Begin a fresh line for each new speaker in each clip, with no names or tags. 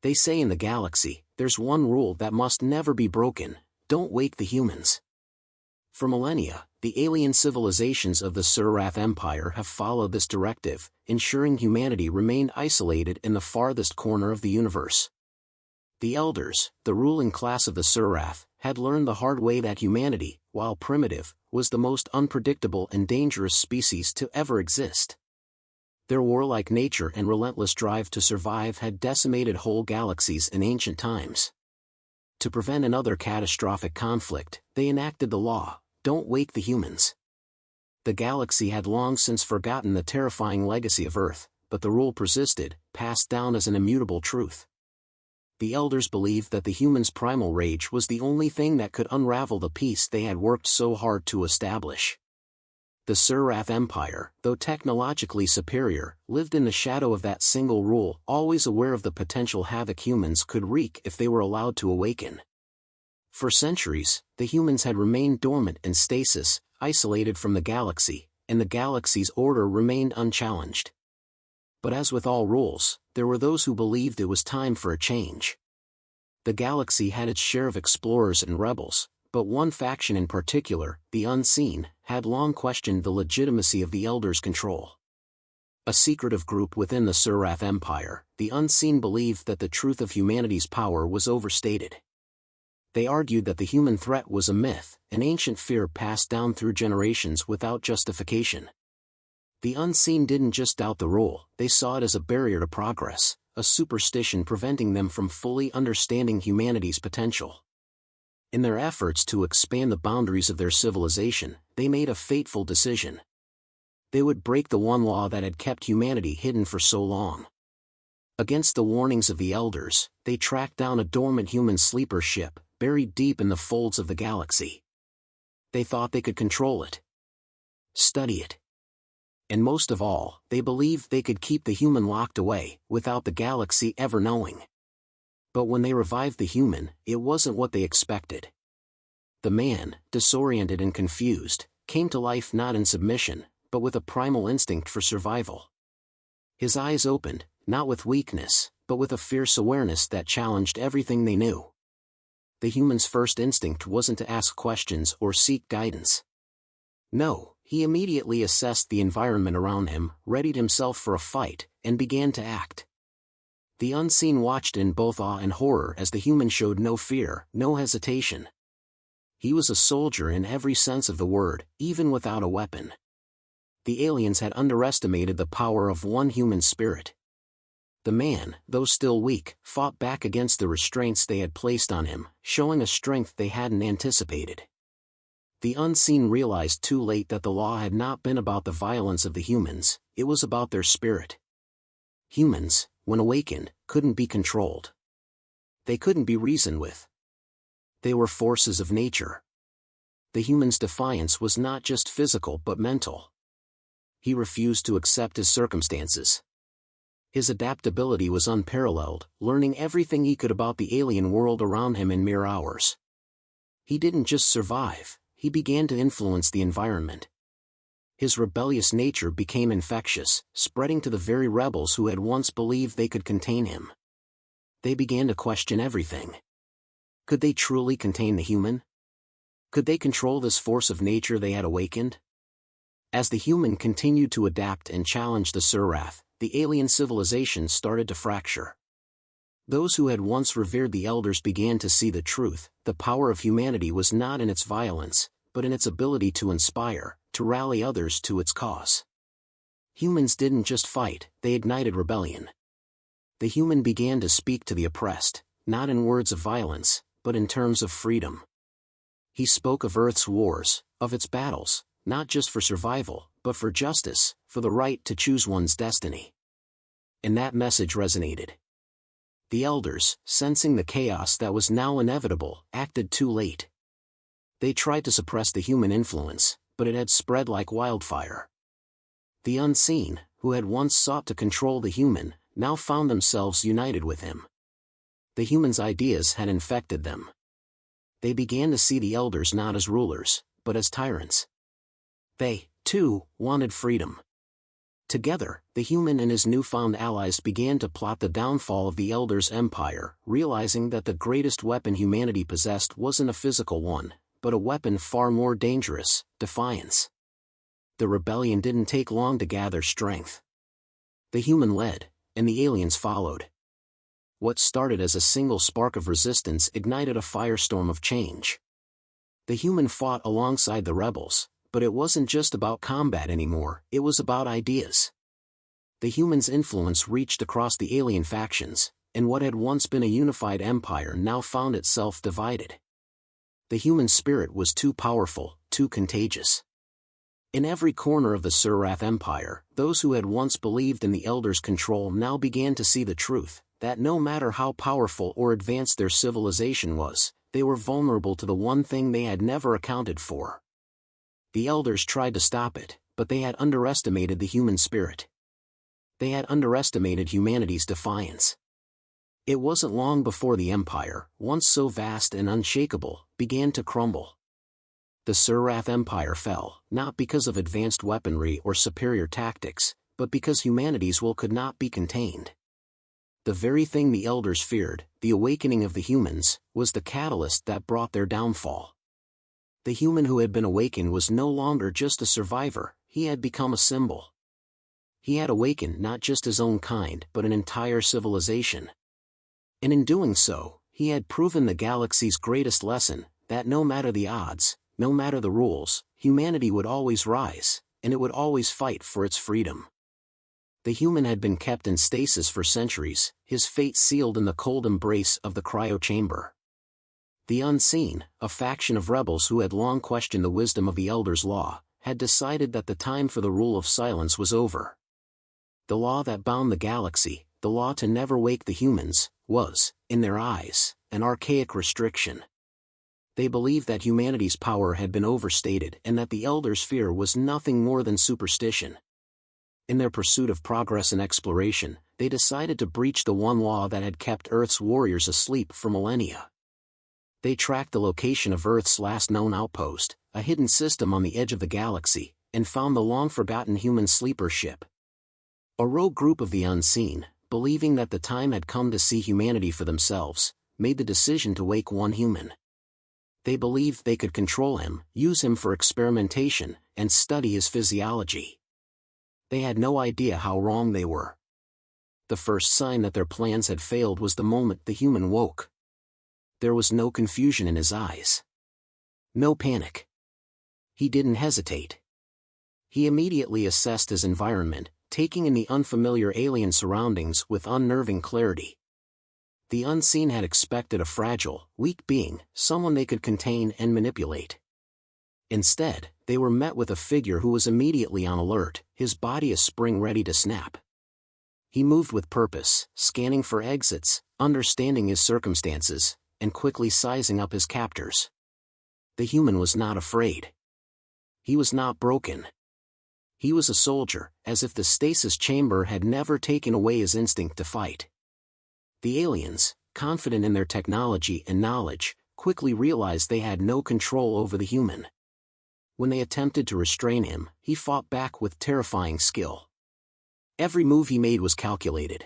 They say in the galaxy, there's one rule that must never be broken: don't wake the humans. For millennia, the alien civilizations of the Surath Empire have followed this directive, ensuring humanity remained isolated in the farthest corner of the universe. The Elders, the ruling class of the Surath, had learned the hard way that humanity, while primitive, was the most unpredictable and dangerous species to ever exist. Their warlike nature and relentless drive to survive had decimated whole galaxies in ancient times. To prevent another catastrophic conflict, they enacted the law: don't wake the humans. The galaxy had long since forgotten the terrifying legacy of Earth, but the rule persisted, passed down as an immutable truth. The Elders believed that the humans' primal rage was the only thing that could unravel the peace they had worked so hard to establish. The Surath Empire, though technologically superior, lived in the shadow of that single rule, always aware of the potential havoc humans could wreak if they were allowed to awaken. For centuries, the humans had remained dormant in stasis, isolated from the galaxy, and the galaxy's order remained unchallenged. But as with all rules, there were those who believed it was time for a change. The galaxy had its share of explorers and rebels, but one faction in particular, the Unseen, had long questioned the legitimacy of the Elders' control. A secretive group within the Surath Empire, the Unseen believed that the truth of humanity's power was overstated. They argued that the human threat was a myth, an ancient fear passed down through generations without justification. The Unseen didn't just doubt the rule, they saw it as a barrier to progress, a superstition preventing them from fully understanding humanity's potential. In their efforts to expand the boundaries of their civilization, they made a fateful decision. They would break the one law that had kept humanity hidden for so long. Against the warnings of the Elders, they tracked down a dormant human sleeper ship, buried deep in the folds of the galaxy. They thought they could control it, study it. And most of all, they believed they could keep the human locked away, without the galaxy ever knowing. But when they revived the human, it wasn't what they expected. The man, disoriented and confused, came to life not in submission, but with a primal instinct for survival. His eyes opened, not with weakness, but with a fierce awareness that challenged everything they knew. The human's first instinct wasn't to ask questions or seek guidance. No, he immediately assessed the environment around him, readied himself for a fight, and began to act. The Unseen watched in both awe and horror as the human showed no fear, no hesitation. He was a soldier in every sense of the word, even without a weapon. The aliens had underestimated the power of one human spirit. The man, though still weak, fought back against the restraints they had placed on him, showing a strength they hadn't anticipated. The Unseen realized too late that the law had not been about the violence of the humans, it was about their spirit. Humans, when awakened, couldn't be controlled. They couldn't be reasoned with. They were forces of nature. The human's defiance was not just physical but mental. He refused to accept his circumstances. His adaptability was unparalleled, learning everything he could about the alien world around him in mere hours. He didn't just survive, he began to influence the environment. His rebellious nature became infectious, spreading to the very rebels who had once believed they could contain him. They began to question everything. Could they truly contain the human? Could they control this force of nature they had awakened? As the human continued to adapt and challenge the Surath, the alien civilization started to fracture. Those who had once revered the Elders began to see the truth: the power of humanity was not in its violence, but in its ability to inspire, to rally others to its cause. Humans didn't just fight, they ignited rebellion. The human began to speak to the oppressed, not in words of violence, but in terms of freedom. He spoke of Earth's wars, of its battles, not just for survival, but for justice, for the right to choose one's destiny. And that message resonated. The Elders, sensing the chaos that was now inevitable, acted too late. They tried to suppress the human influence, but it had spread like wildfire. The Unseen, who had once sought to control the human, now found themselves united with him. The human's ideas had infected them. They began to see the Elders not as rulers, but as tyrants. They, too, wanted freedom. Together, the human and his newfound allies began to plot the downfall of the Elders' empire, realizing that the greatest weapon humanity possessed wasn't a physical one, but a weapon far more dangerous: defiance. The rebellion didn't take long to gather strength. The human led, and the aliens followed. What started as a single spark of resistance ignited a firestorm of change. The human fought alongside the rebels, but it wasn't just about combat anymore, it was about ideas. The human's influence reached across the alien factions, and what had once been a unified empire now found itself divided. The human spirit was too powerful, too contagious. In every corner of the Surrath Empire, those who had once believed in the Elders' control now began to see the truth, that no matter how powerful or advanced their civilization was, they were vulnerable to the one thing they had never accounted for. The Elders tried to stop it, but they had underestimated the human spirit. They had underestimated humanity's defiance. It wasn't long before the Empire, once so vast and unshakable, began to crumble. The Surrath Empire fell, not because of advanced weaponry or superior tactics, but because humanity's will could not be contained. The very thing the Elders feared, the awakening of the humans, was the catalyst that brought their downfall. The human who had been awakened was no longer just a survivor, he had become a symbol. He had awakened not just his own kind but an entire civilization. And in doing so, he had proven the galaxy's greatest lesson, that no matter the odds, no matter the rules, humanity would always rise, and it would always fight for its freedom. The human had been kept in stasis for centuries, his fate sealed in the cold embrace of the cryo chamber. The Unseen, a faction of rebels who had long questioned the wisdom of the Elders' law, had decided that the time for the rule of silence was over. The law that bound the galaxy, the law to never wake the humans, was, in their eyes, an archaic restriction. They believed that humanity's power had been overstated and that the Elders' fear was nothing more than superstition. In their pursuit of progress and exploration, they decided to breach the one law that had kept Earth's warriors asleep for millennia. They tracked the location of Earth's last known outpost, a hidden system on the edge of the galaxy, and found the long-forgotten human sleeper ship. A rogue group of the Unseen, believing that the time had come to see humanity for themselves, made the decision to wake one human. They believed they could control him, use him for experimentation, and study his physiology. They had no idea how wrong they were. The first sign that their plans had failed was the moment the human woke. There was no confusion in his eyes. No panic. He didn't hesitate. He immediately assessed his environment, taking in the unfamiliar alien surroundings with unnerving clarity. The Unseen had expected a fragile, weak being, someone they could contain and manipulate. Instead, they were met with a figure who was immediately on alert, his body a spring ready to snap. He moved with purpose, scanning for exits, understanding his circumstances, and quickly sizing up his captors. The human was not afraid. He was not broken. He was a soldier, as if the stasis chamber had never taken away his instinct to fight. The aliens, confident in their technology and knowledge, quickly realized they had no control over the human. When they attempted to restrain him, he fought back with terrifying skill. Every move he made was calculated.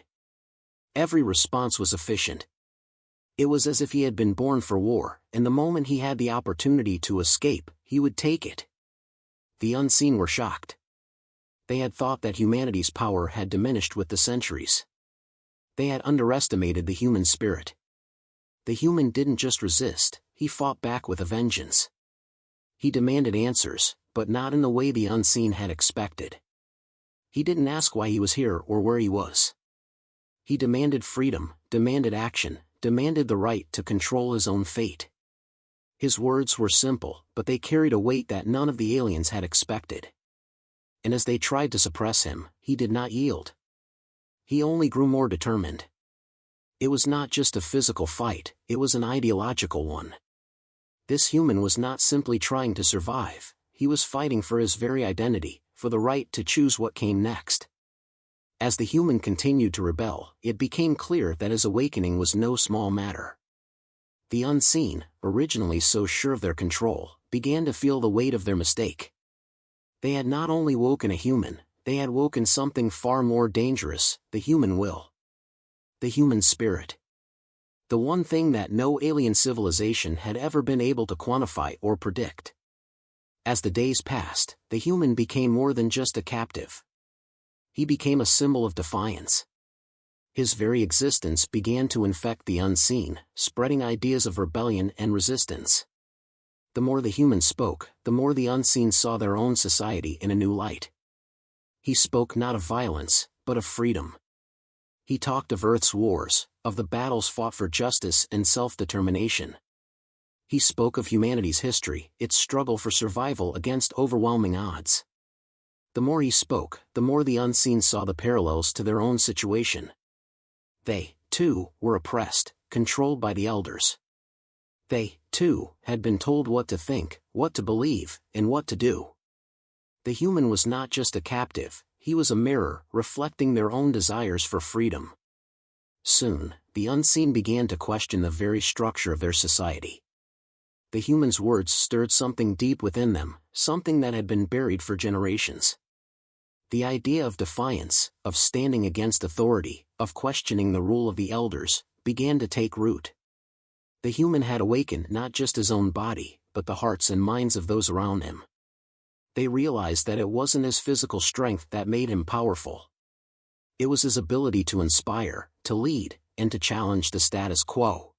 Every response was efficient. It was as if he had been born for war, and the moment he had the opportunity to escape, he would take it. The Unseen were shocked. They had thought that humanity's power had diminished with the centuries. They had underestimated the human spirit. The human didn't just resist, he fought back with a vengeance. He demanded answers, but not in the way the Unseen had expected. He didn't ask why he was here or where he was. He demanded freedom, demanded action, demanded the right to control his own fate. His words were simple, but they carried a weight that none of the aliens had expected. And as they tried to suppress him, he did not yield. He only grew more determined. It was not just a physical fight, it was an ideological one. This human was not simply trying to survive, he was fighting for his very identity, for the right to choose what came next. As the human continued to rebel, it became clear that his awakening was no small matter. The Unseen, originally so sure of their control, began to feel the weight of their mistake. They had not only woken a human, they had woken something far more dangerous, the human will. The human spirit. The one thing that no alien civilization had ever been able to quantify or predict. As the days passed, the human became more than just a captive. He became a symbol of defiance. His very existence began to infect the unseen, spreading ideas of rebellion and resistance. The more the human spoke, the more the unseen saw their own society in a new light. He spoke not of violence, but of freedom. He talked of Earth's wars, of the battles fought for justice and self-determination. He spoke of humanity's history, its struggle for survival against overwhelming odds. The more he spoke, the more the unseen saw the parallels to their own situation. They, too, were oppressed, controlled by the elders. They, too, had been told what to think, what to believe, and what to do. The human was not just a captive, he was a mirror, reflecting their own desires for freedom. Soon, the unseen began to question the very structure of their society. The human's words stirred something deep within them, something that had been buried for generations. The idea of defiance, of standing against authority, of questioning the rule of the elders, began to take root. The human had awakened not just his own body, but the hearts and minds of those around him. They realized that it wasn't his physical strength that made him powerful. It was his ability to inspire, to lead, and to challenge the status quo.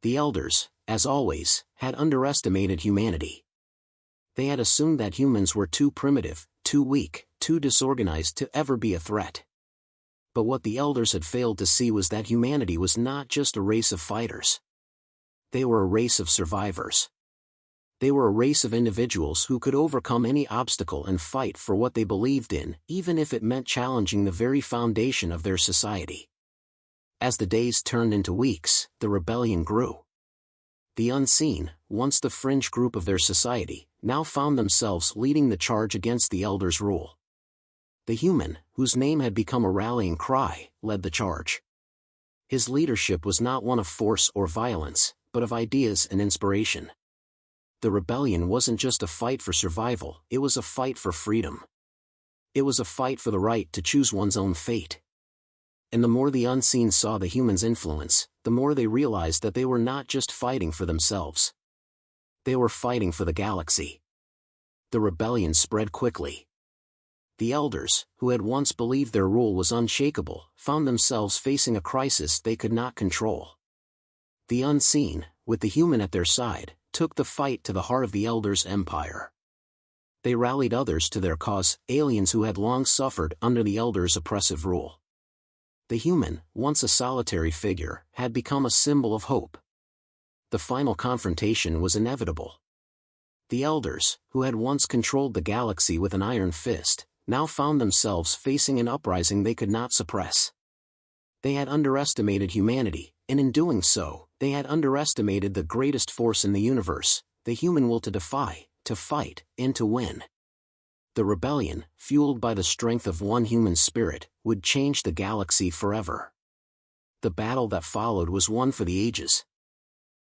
The elders, as always, had underestimated humanity. They had assumed that humans were too primitive, too weak, too disorganized to ever be a threat. But what the elders had failed to see was that humanity was not just a race of fighters. They were a race of survivors. They were a race of individuals who could overcome any obstacle and fight for what they believed in, even if it meant challenging the very foundation of their society. As the days turned into weeks, the rebellion grew. The unseen, once the fringe group of their society, now found themselves leading the charge against the elders' rule. The human, whose name had become a rallying cry, led the charge. His leadership was not one of force or violence, but of ideas and inspiration. The rebellion wasn't just a fight for survival, it was a fight for freedom. It was a fight for the right to choose one's own fate. And the more the unseen saw the human's influence, the more they realized that they were not just fighting for themselves. They were fighting for the galaxy. The rebellion spread quickly. The elders, who had once believed their rule was unshakable, found themselves facing a crisis they could not control. The unseen, with the human at their side, took the fight to the heart of the elders' empire. They rallied others to their cause, aliens who had long suffered under the elders' oppressive rule. The human, once a solitary figure, had become a symbol of hope. The final confrontation was inevitable. The elders, who had once controlled the galaxy with an iron fist, now found themselves facing an uprising they could not suppress. They had underestimated humanity, and in doing so, they had underestimated the greatest force in the universe, the human will to defy, to fight, and to win. The rebellion, fueled by the strength of one human spirit, would change the galaxy forever. The battle that followed was one for the ages.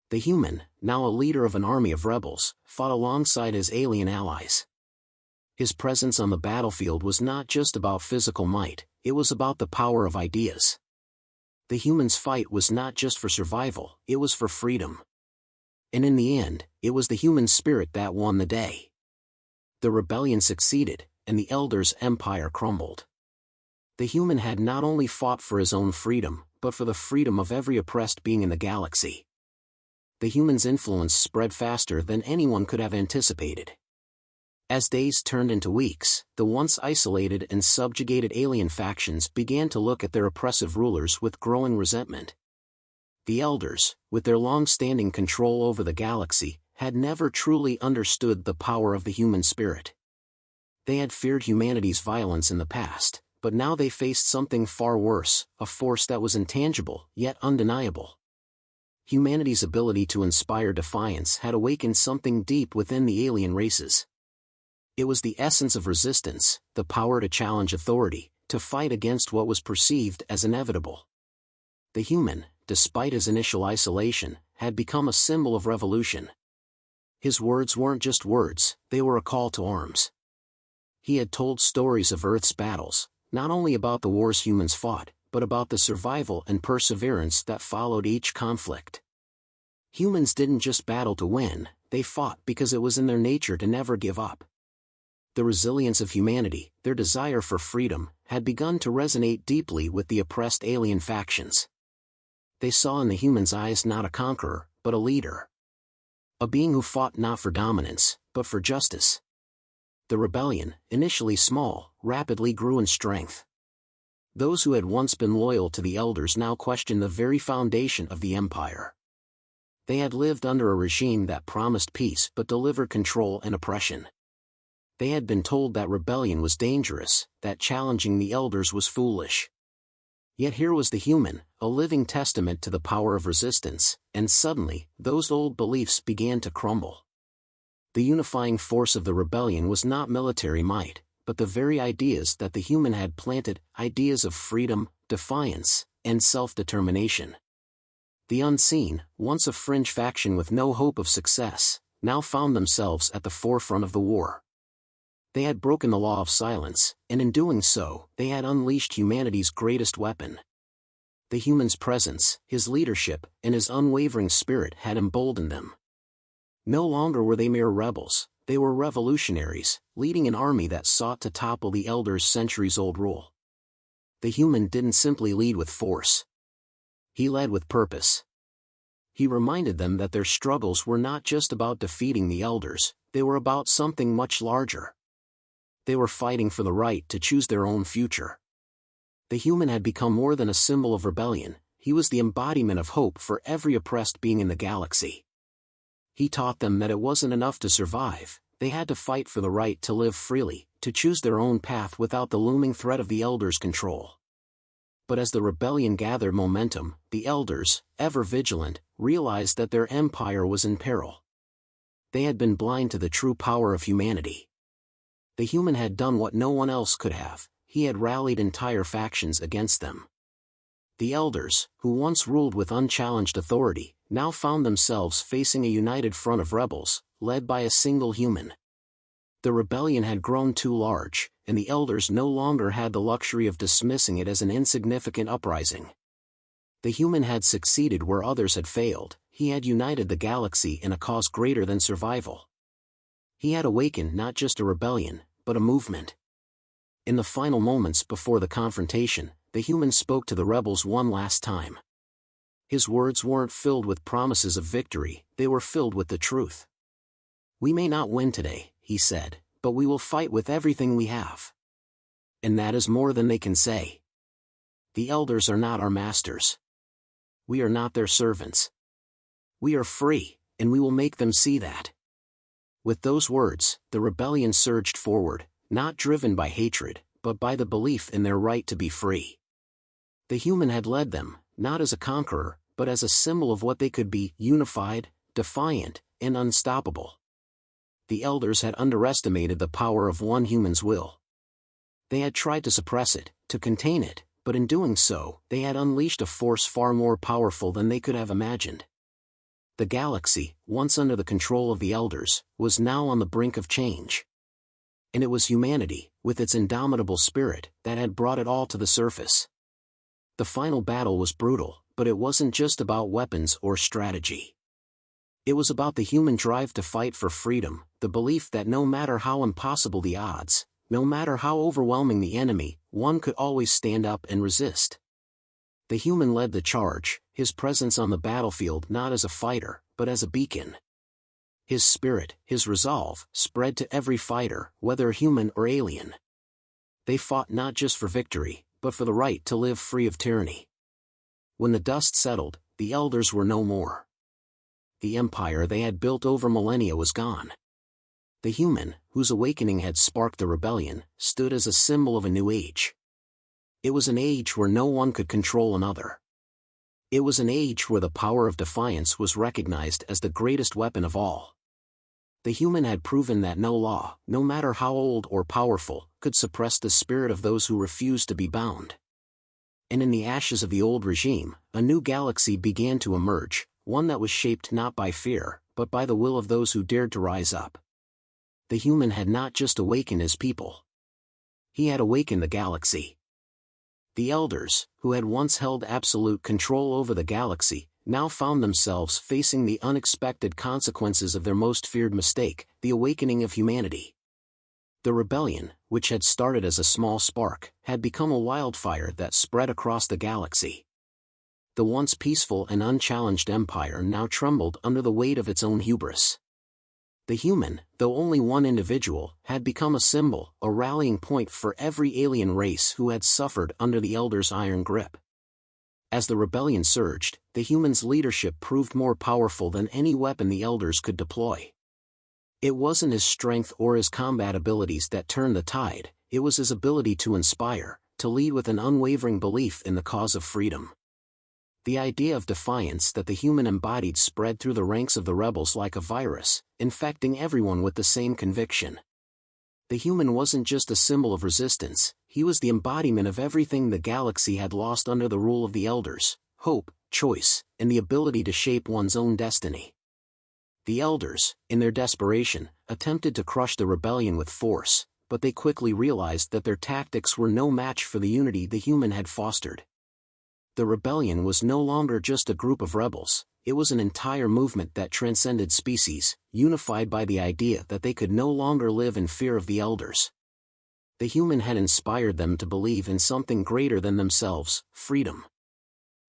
The human, now a leader of an army of rebels, fought alongside his alien allies. His presence on the battlefield was not just about physical might, it was about the power of ideas. The human's fight was not just for survival, it was for freedom. And in the end, it was the human spirit that won the day. The rebellion succeeded, and the elders' empire crumbled. The human had not only fought for his own freedom, but for the freedom of every oppressed being in the galaxy. The human's influence spread faster than anyone could have anticipated. As days turned into weeks, the once isolated and subjugated alien factions began to look at their oppressive rulers with growing resentment. The elders, with their long-standing control over the galaxy, had never truly understood the power of the human spirit. They had feared humanity's violence in the past, but now they faced something far worse, a force that was intangible, yet undeniable. Humanity's ability to inspire defiance had awakened something deep within the alien races. It was the essence of resistance, the power to challenge authority, to fight against what was perceived as inevitable. The human, despite his initial isolation, had become a symbol of revolution. His words weren't just words, they were a call to arms. He had told stories of Earth's battles, not only about the wars humans fought, but about the survival and perseverance that followed each conflict. Humans didn't just battle to win, they fought because it was in their nature to never give up. The resilience of humanity, their desire for freedom, had begun to resonate deeply with the oppressed alien factions. They saw in the humans' eyes not a conqueror, but a leader. A being who fought not for dominance, but for justice. The rebellion, initially small, rapidly grew in strength. Those who had once been loyal to the elders now questioned the very foundation of the empire. They had lived under a regime that promised peace but delivered control and oppression. They had been told that rebellion was dangerous, that challenging the elders was foolish. Yet here was the human, a living testament to the power of resistance, and suddenly, those old beliefs began to crumble. The unifying force of the rebellion was not military might, but the very ideas that the human had planted, ideas of freedom, defiance, and self-determination. The unseen, once a fringe faction with no hope of success, now found themselves at the forefront of the war. They had broken the law of silence, and in doing so, they had unleashed humanity's greatest weapon. The human's presence, his leadership, and his unwavering spirit had emboldened them. No longer were they mere rebels, they were revolutionaries, leading an army that sought to topple the elders' centuries-old rule. The human didn't simply lead with force. He led with purpose. He reminded them that their struggles were not just about defeating the elders, they were about something much larger. They were fighting for the right to choose their own future. The human had become more than a symbol of rebellion, he was the embodiment of hope for every oppressed being in the galaxy. He taught them that it wasn't enough to survive, they had to fight for the right to live freely, to choose their own path without the looming threat of the elders' control. But as the rebellion gathered momentum, the elders, ever vigilant, realized that their empire was in peril. They had been blind to the true power of humanity. The human had done what no one else could have, he had rallied entire factions against them. The elders, who once ruled with unchallenged authority, now found themselves facing a united front of rebels, led by a single human. The rebellion had grown too large, and the elders no longer had the luxury of dismissing it as an insignificant uprising. The human had succeeded where others had failed, he had united the galaxy in a cause greater than survival. He had awakened not just a rebellion, but a movement. In the final moments before the confrontation, the human spoke to the rebels one last time. His words weren't filled with promises of victory, they were filled with the truth. "We may not win today," he said, "but we will fight with everything we have." And that is more than they can say. The elders are not our masters. We are not their servants. We are free, and we will make them see that. With those words, the rebellion surged forward, not driven by hatred, but by the belief in their right to be free. The human had led them, not as a conqueror, but as a symbol of what they could be, unified, defiant, and unstoppable. The elders had underestimated the power of one human's will. They had tried to suppress it, to contain it, but in doing so, they had unleashed a force far more powerful than they could have imagined. The galaxy, once under the control of the elders, was now on the brink of change. And it was humanity, with its indomitable spirit, that had brought it all to the surface. The final battle was brutal, but it wasn't just about weapons or strategy. It was about the human drive to fight for freedom, the belief that no matter how impossible the odds, no matter how overwhelming the enemy, one could always stand up and resist. The human led the charge, his presence on the battlefield not as a fighter, but as a beacon. His spirit, his resolve, spread to every fighter, whether human or alien. They fought not just for victory, but for the right to live free of tyranny. When the dust settled, the elders were no more. The empire they had built over millennia was gone. The human, whose awakening had sparked the rebellion, stood as a symbol of a new age. It was an age where no one could control another. It was an age where the power of defiance was recognized as the greatest weapon of all. The human had proven that no law, no matter how old or powerful, could suppress the spirit of those who refused to be bound. And in the ashes of the old regime, a new galaxy began to emerge, one that was shaped not by fear, but by the will of those who dared to rise up. The human had not just awakened his people, He had awakened the galaxy. The elders, who had once held absolute control over the galaxy, now found themselves facing the unexpected consequences of their most feared mistake, the awakening of humanity. The rebellion, which had started as a small spark, had become a wildfire that spread across the galaxy. The once peaceful and unchallenged empire now trembled under the weight of its own hubris. The human, though only one individual, had become a symbol, a rallying point for every alien race who had suffered under the Elders' iron grip. As the rebellion surged, the human's leadership proved more powerful than any weapon the Elders could deploy. It wasn't his strength or his combat abilities that turned the tide, it was his ability to inspire, to lead with an unwavering belief in the cause of freedom. The idea of defiance that the human embodied spread through the ranks of the rebels like a virus, infecting everyone with the same conviction. The human wasn't just a symbol of resistance, he was the embodiment of everything the galaxy had lost under the rule of the Elders: hope, choice, and the ability to shape one's own destiny. The Elders, in their desperation, attempted to crush the rebellion with force, but they quickly realized that their tactics were no match for the unity the human had fostered. The rebellion was no longer just a group of rebels, it was an entire movement that transcended species, unified by the idea that they could no longer live in fear of the Elders. The human had inspired them to believe in something greater than themselves: freedom.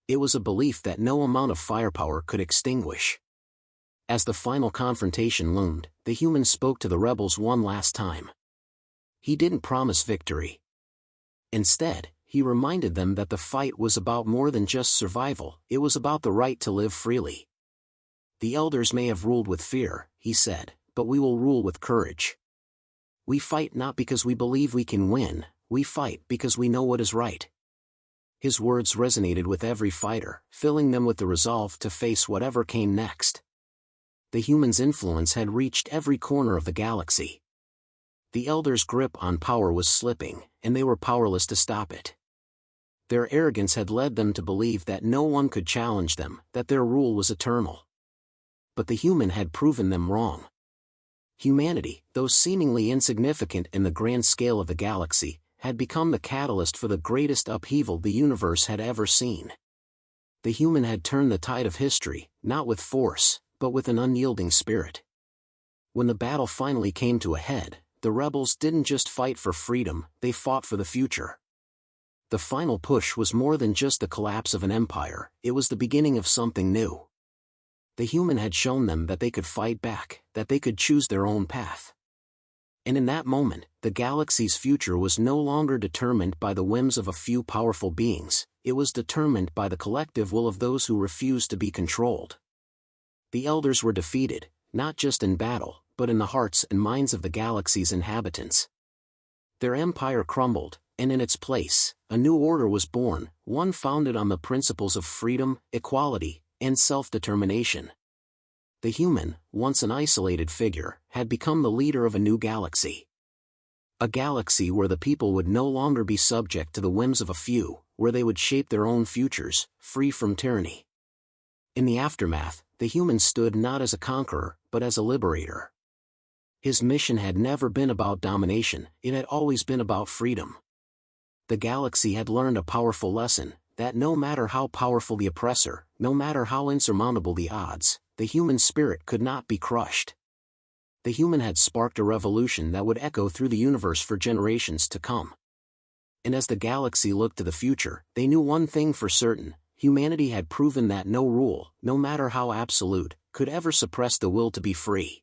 It was a belief that no amount of firepower could extinguish. As the final confrontation loomed, the human spoke to the rebels one last time. He didn't promise victory. Instead, he reminded them that the fight was about more than just survival, it was about the right to live freely. The Elders may have ruled with fear, he said, but we will rule with courage. We fight not because we believe we can win, we fight because we know what is right. His words resonated with every fighter, filling them with the resolve to face whatever came next. The human's influence had reached every corner of the galaxy. The Elders' grip on power was slipping, and they were powerless to stop it. Their arrogance had led them to believe that no one could challenge them, that their rule was eternal. But the human had proven them wrong. Humanity, though seemingly insignificant in the grand scale of the galaxy, had become the catalyst for the greatest upheaval the universe had ever seen. The human had turned the tide of history, not with force, but with an unyielding spirit. When the battle finally came to a head, the rebels didn't just fight for freedom, they fought for the future. The final push was more than just the collapse of an empire, it was the beginning of something new. The human had shown them that they could fight back, that they could choose their own path. And in that moment, the galaxy's future was no longer determined by the whims of a few powerful beings, it was determined by the collective will of those who refused to be controlled. The Elders were defeated, not just in battle, but in the hearts and minds of the galaxy's inhabitants. Their empire crumbled, and in its place, a new order was born, one founded on the principles of freedom, equality, and self-determination. The human, once an isolated figure, had become the leader of a new galaxy. A galaxy where the people would no longer be subject to the whims of a few, where they would shape their own futures, free from tyranny. In the aftermath, the human stood not as a conqueror, but as a liberator. His mission had never been about domination, it had always been about freedom. The galaxy had learned a powerful lesson, that no matter how powerful the oppressor, no matter how insurmountable the odds, the human spirit could not be crushed. The human had sparked a revolution that would echo through the universe for generations to come. And as the galaxy looked to the future, they knew one thing for certain: humanity had proven that no rule, no matter how absolute, could ever suppress the will to be free.